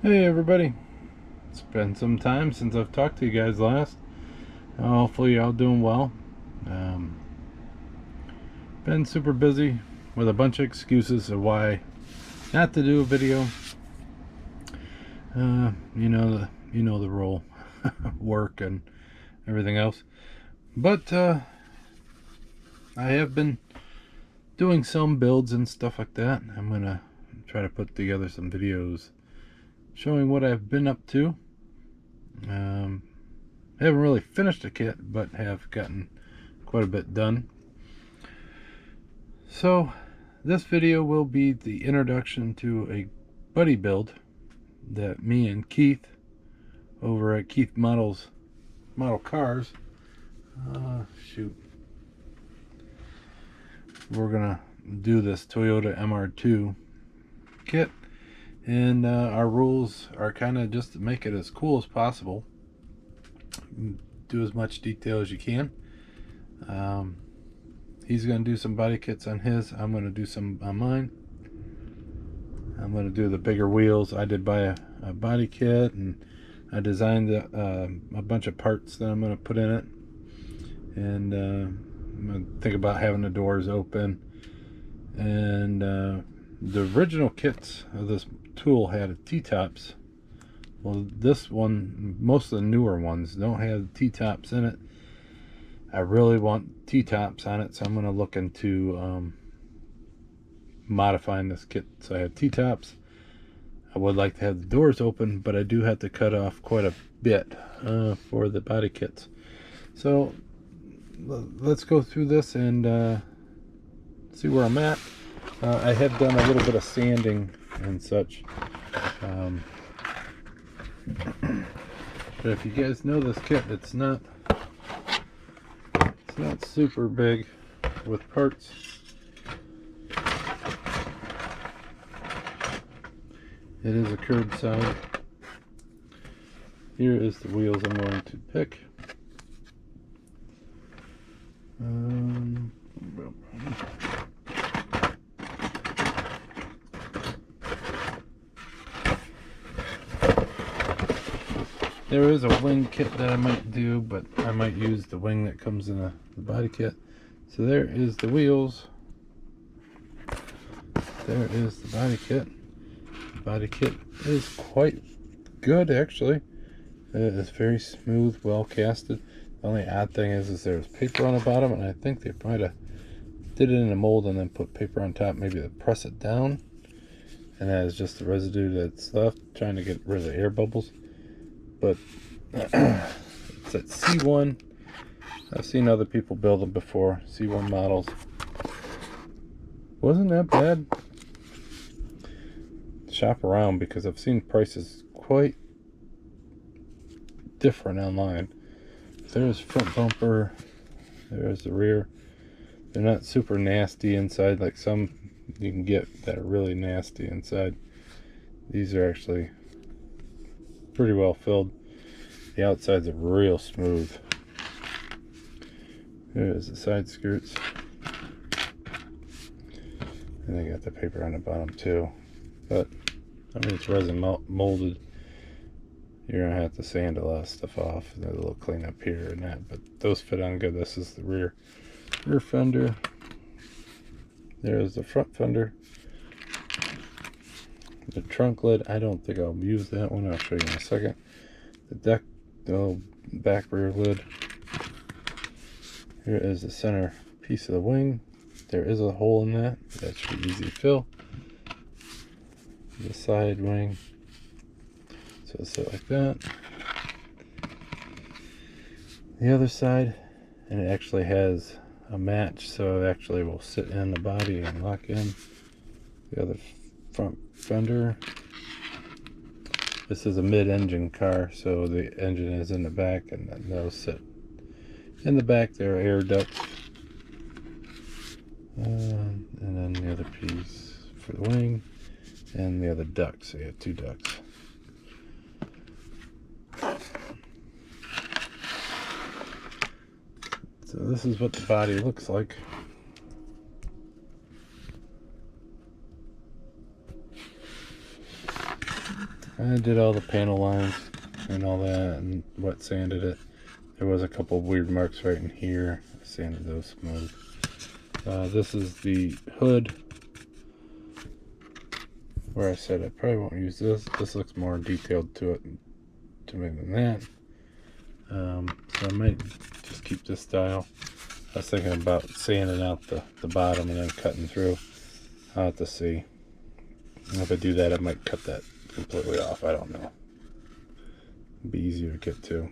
Hey everybody, it's been some time since I've talked to you guys last. Hopefully you're all doing well. Um, Been super busy with a bunch of excuses of why not to do a video. You know the role, work and everything else. But I have been doing some builds and stuff like that. I'm gonna try to put together some videos showing what I've been up to. I haven't really finished a kit, but have gotten quite a bit done. So this video will be the introduction to a buddy build that me and Keith over at Keith Model Cars, we're gonna do this Toyota MR2 kit, and our rules are kind of just to make it as cool as possible, do as much detail as you can. He's going to do some body kits on his. I'm going to do some on mine. I'm going to do the bigger wheels. I did buy a body kit, and I designed a bunch of parts that I'm going to put in it. And I'm going to think about having the doors open. And the original kits of this tool had T-tops. Well, this one, most of the newer ones don't have T-tops in it. I really want T-tops on it, so I'm going to look into modifying this kit so I have T-tops. I would like to have the doors open, but I do have to cut off quite a bit for the body kits. So let's go through this and see where I'm at. I have done a little bit of sanding and such. But if you guys know this kit, it's not super big with parts. It is a curbside. Here is the wheels I'm going to pick. There is a wing kit that I might do, but I might use the wing that comes in the body kit. So there is the wheels. There is the body kit. The body kit is quite good, actually. It is very smooth, well casted. The only odd thing is there's paper on the bottom, and I think they might have did it in a mold and then put paper on top, maybe to press it down. And that is just the residue that's left, trying to get rid of the air bubbles. But it's at C1. I've seen other people build them before, C1 models. Wasn't that bad. Shop around, because I've seen prices quite different online. There's front bumper, there's the rear. They're not super nasty inside like some you can get that are really nasty inside. These are actually pretty well filled. The outsides are real smooth. There's the side skirts. And they got the paper on the bottom too. But I mean, it's resin molded. You're gonna have to sand a lot of stuff off. There's a little cleanup here and that, but those fit on good. This is the rear fender. There's the front fender. The trunk lid, I don't think I'll use that one. I'll show you in a second. The little back rear lid. Here is the center piece of the wing. There is a hole in that. That should be easy to fill. The side wing. So it'll sit like that. The other side, and it actually has a match, so it actually will sit in the body and lock in. The other front fender. This is a mid-engine car, so the engine is in the back, and they'll sit in the back. There are air ducts, and then the other piece for the wing, and the other ducts. So you have two ducts. So this is what the body looks like. I did all the panel lines and all that and wet sanded it. There was a couple of weird marks right in here. I sanded those smooth. This is the hood, where I said I probably won't use this. This looks more detailed to me than that. So I might just keep this style. I was thinking about sanding out the bottom and then cutting through. I'll have to see. And if I do that, I might cut that completely off. I don't know. It'd be easier to get to.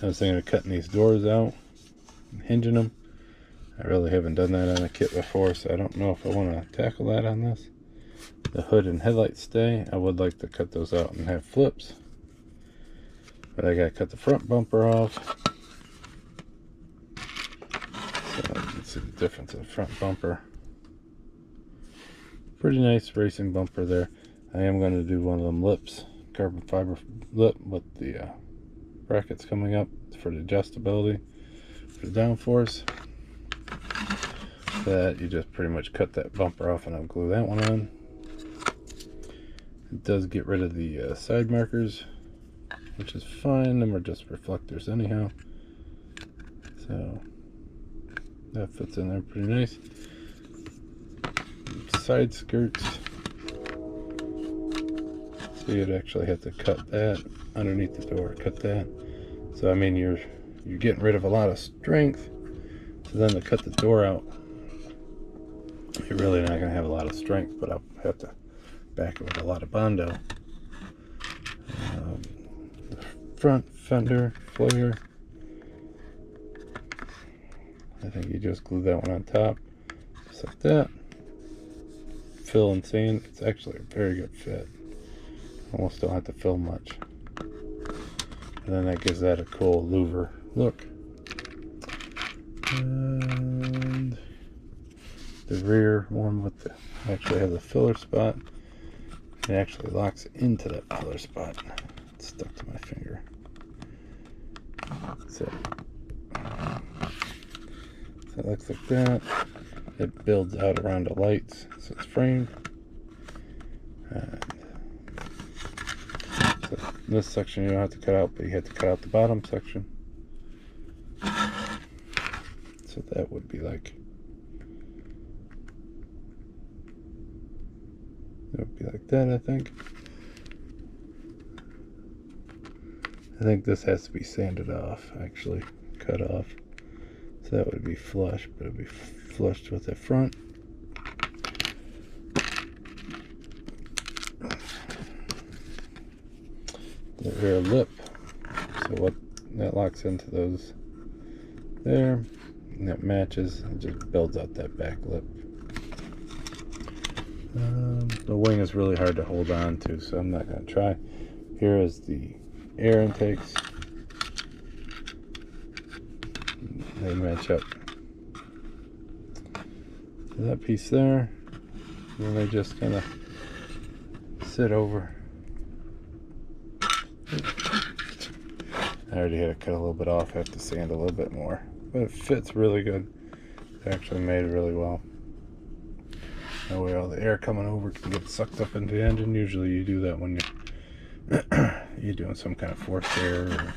I was thinking of cutting these doors out and hinging them. I really haven't done that on a kit before, so I don't know if I want to tackle that on this. The hood and headlights stay. I would like to cut those out and have flips. But I gotta cut the front bumper off. So you can see the difference in the front bumper. Pretty nice racing bumper there. I am going to do one of them lips, carbon fiber lip with the brackets coming up for the adjustability for the downforce. That you just pretty much cut that bumper off and I'll glue that one on. It does get rid of the side markers, which is fine. Them are just reflectors anyhow. So that fits in there pretty nice. Side skirts. So you'd actually have to cut that underneath the door. Cut that. So I mean you're getting rid of a lot of strength. So then to cut the door out, you're really not going to have a lot of strength, but I'll have to back it with a lot of Bondo. The front fender flare, I think you just glue that one on top, just like that. Fill and sand. It's actually a very good fit. Almost don't have to fill much. And then that gives that a cool louver look. And the rear one with the actually has a filler spot. It actually locks into that filler spot. It's stuck to my finger. So it looks like that. It builds out around the lights, so it's framed. And so this section you don't have to cut out, but you have to cut out the bottom section. So that would be like, it would be like that, I think. I think this has to be sanded off, actually, cut off. So that would be flush, but it would be flushed with the front. The rear lip, so what that locks into those there, and that matches and just builds out that back lip. The wing is really hard to hold on to, so I'm not going to try. Here is the air intakes. They match up to that piece there, and then they just kind of sit over. I already had to cut a little bit off. I have to sand a little bit more, but it fits really good. It's actually made really well. That way all the air coming over can get sucked up into the engine. Usually you do that when you're doing some kind of forced air or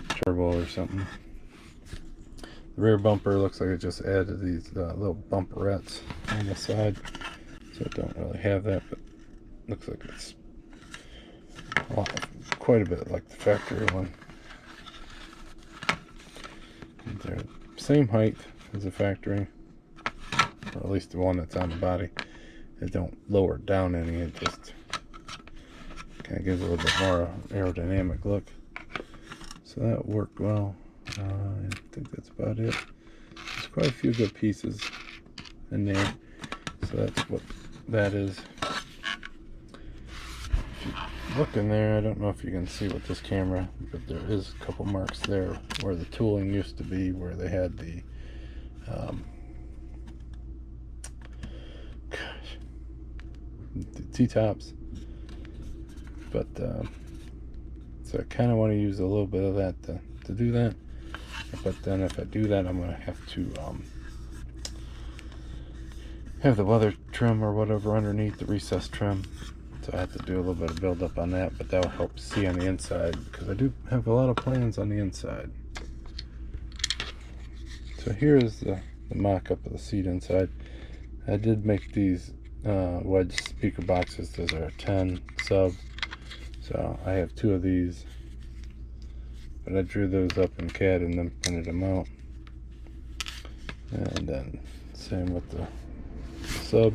turbo or something. The rear bumper looks like it just added these little bumperettes on the side, so it don't really have that, but looks like it's quite a bit like the factory one. They're the same height as the factory, or at least the one that's on the body. It don't lower it down any, it just kind of gives a little bit more aerodynamic look. So that worked well. I think that's about it. There's quite a few good pieces in there, so that's what that is. If you look in there, I don't know if you can see with this camera, but there is a couple marks there where the tooling used to be, where they had the T-tops. But so I kind of want to use a little bit of that to do that. But then if I do that, I'm going to have to have the weather trim or whatever underneath, the recessed trim, So I have to do a little bit of build up on that, but that will help see on the inside because I do have a lot of plans on the inside. So here is the mock-up of the seat inside. I did make these wedge speaker boxes. Those are 10 sub. So I have 2 of these, but I drew those up in CAD and then printed them out. And then same with the sub.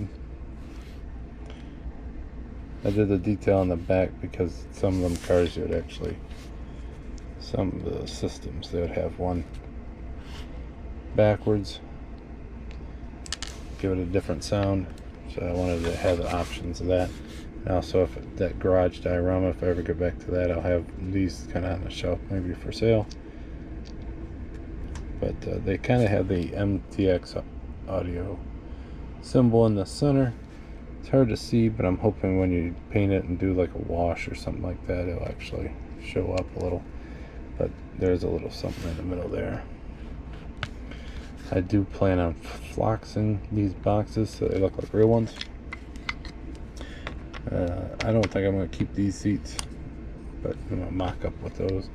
I did the detail on the back because some of them cars you would actually, some of the systems, they would have one backwards, give it a different sound. So I wanted to have the options of that. And also, if that garage diorama, if I ever get back to that, I'll have these kind of on the shelf, maybe for sale. But they kind of have the MTX audio symbol in the center. It's hard to see, but I'm hoping when you paint it and do like a wash or something like that, it'll actually show up a little. But there's a little something in the middle there. I do plan on floxing these boxes so they look like real ones. I don't think I'm going to keep these seats, but I'm going to mock up with those.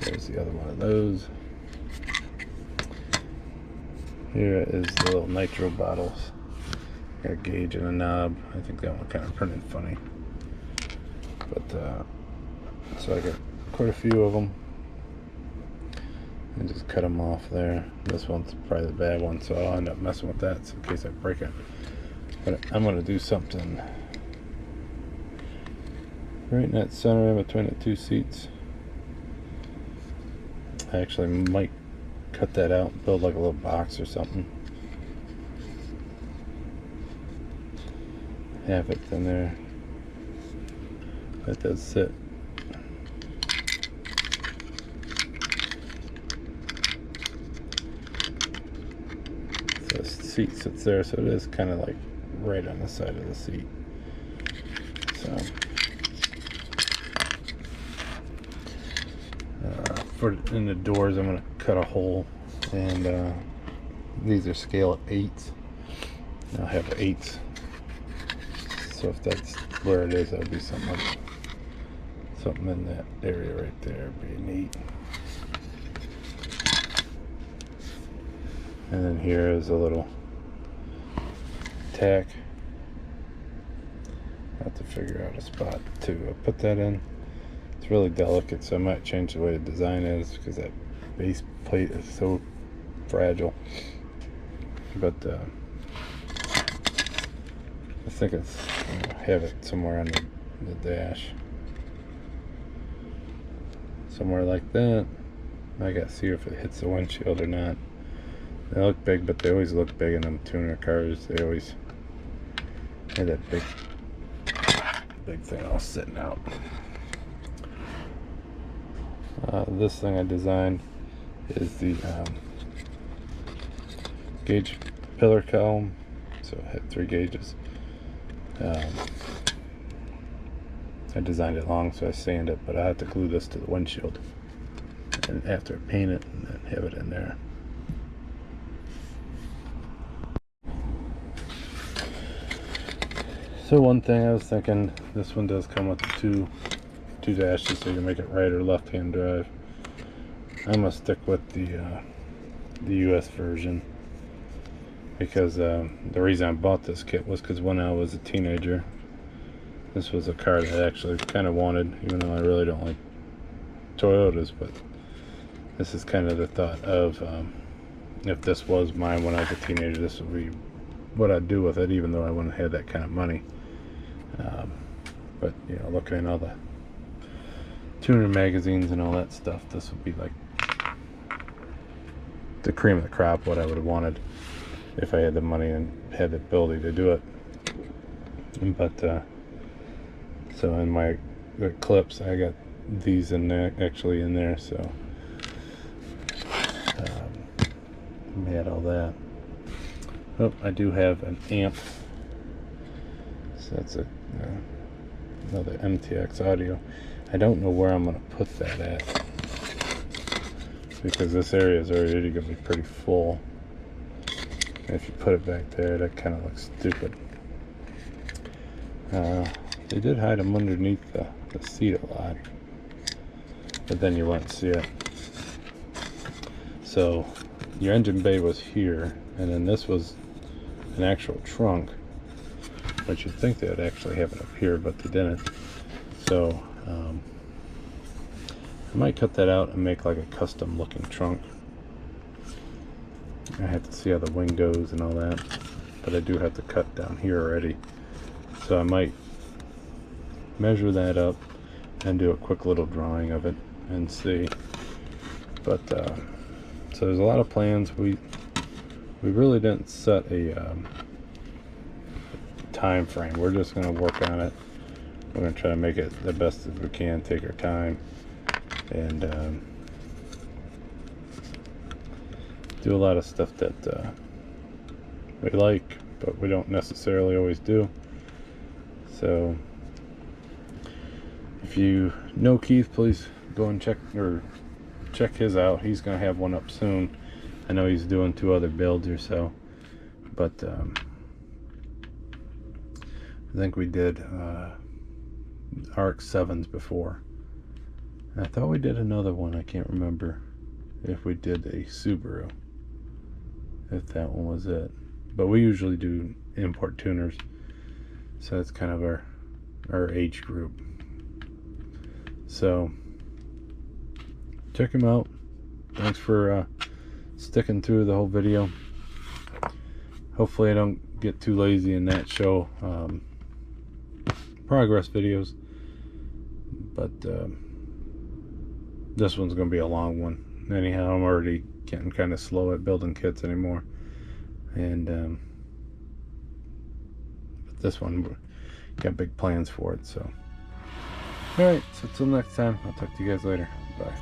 There's the other one of those. Here is the little nitro bottles. Got a gauge and a knob. I think that one kind of printed funny. But, so I got quite a few of them. And just cut them off there. This one's probably the bad one, so I'll end up messing with that in case I break it. But I'm going to do something right in that center in between the 2 seats. I actually might cut that out and build like a little box or something. Have it in there. Let that sit. So the seat sits there, so it is kind of like right on the side of the seat. So in the doors, I'm going to cut a hole, and these are scale at 8s. I'll have 8s. So if that's where it is, that'll be something like something in that area right there. Be neat. And then here is a little tack. I have to figure out a spot to put that in. It's really delicate, so I might change the way the design is because that base plate is so fragile. But I think it's have it somewhere on the dash, somewhere like that. I gotta see if it hits the windshield or not. They look big, but they always look big in them tuner cars. They always have that big thing all sitting out. This thing I designed is the gauge pillar column, so it had 3 gauges. I designed it long, so I sand it, but I have to glue this to the windshield, and after I paint it, and then have it in there. So one thing I was thinking, this one does come with the two dashes, so you can make it right or left hand drive. I'm gonna stick with the US version because the reason I bought this kit was because when I was a teenager, this was a car that I actually kind of wanted, even though I really don't like Toyotas. But this is kind of the thought of if this was mine when I was a teenager, this would be what I'd do with it, even though I wouldn't have that kind of money. But you know, looking at all the tuner magazines and all that stuff, this would be like the cream of the crop, what I would have wanted if I had the money and had the ability to do it. But so in my clips, I got these in there, actually in there, so made all that. Oh, I do have an amp, so that's another MTX audio. I don't know where I'm going to put that at because this area is already going to be pretty full. And if you put it back there, that kind of looks stupid. They did hide them underneath the seat a lot, but then you wouldn't see it. So your engine bay was here, and then this was an actual trunk, but you'd think they would actually have it up here, but they didn't. So I might cut that out and make like a custom looking trunk. I have to see how the wing goes and all that, but I do have to cut down here already, so I might measure that up and do a quick little drawing of it and see. But so there's a lot of plans. We really didn't set a time frame. We're just going to work on it. We're going to try to make it the best as we can, take our time, and do a lot of stuff that we like, but we don't necessarily always do. So if you know Keith, please go and check his out. He's gonna have one up soon. I know he's doing 2 other builds or so, but I think we did RX-7s before. And I thought we did another one. I can't remember if we did a Subaru, if that one was it. But we usually do import tuners, so that's kind of our age group. So check him out. Thanks for sticking through the whole video. Hopefully I don't get too lazy and not show progress videos, but this one's gonna be a long one anyhow. I'm already getting kind of slow at building kits anymore, and but this one got big plans for it. So alright, so till next time, I'll talk to you guys later. Bye.